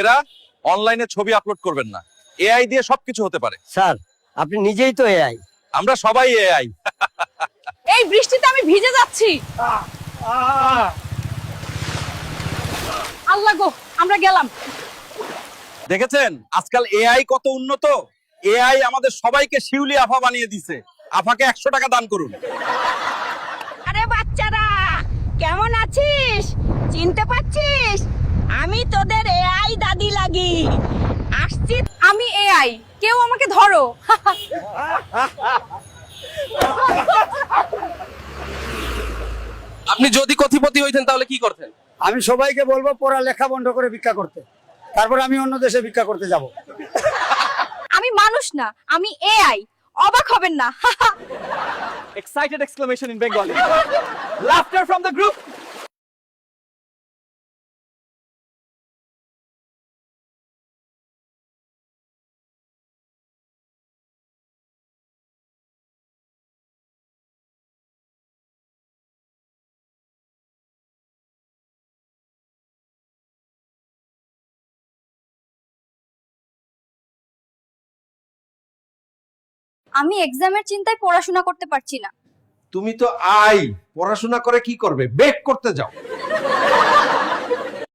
এরা অনলাইনে ছবি আপলোড করবেন না, এআই দিয়ে সবকিছু হতে পারে। স্যার আপনি নিজেই তো এআই। আমরা সবাই এআই। এই বৃষ্টিতে আমি ভিজে যাচ্ছি। আল্লাহ গো, আমরা গেলাম। দেখেছেন আজকাল এআই কত উন্নত। এআই আমাদের সবাইকে শিউলি আফা বানিয়ে দিছে। আফাকে 100 টাকা দান করুন। আরে বাচ্চারা, কেমন আছিস? চিনতে পারছিস? আমি তোদের এআই দাদি লাগি। আসছি। আমি এআই, কেউ আমাকে ধরো। আপনি যদি কোটিপতি হইতেন তাহলে কি করতেন? আমি সবাইকে বলবো পড়ালেখা বন্ধ করে ভিক্ষা করতে, তারপর আমি অন্য দেশে ভিক্ষা করতে যাব। আমি মানুষ না, আমি এআই। অবাক হবেন না। Excited exclamation in Bengali. Laughter from the group. আমি এক্সামের চিন্তায় পড়াশোনা করতে পারছি না। তুমি তো পড়াশোনা করে কি করবে? বেক করতে যাও।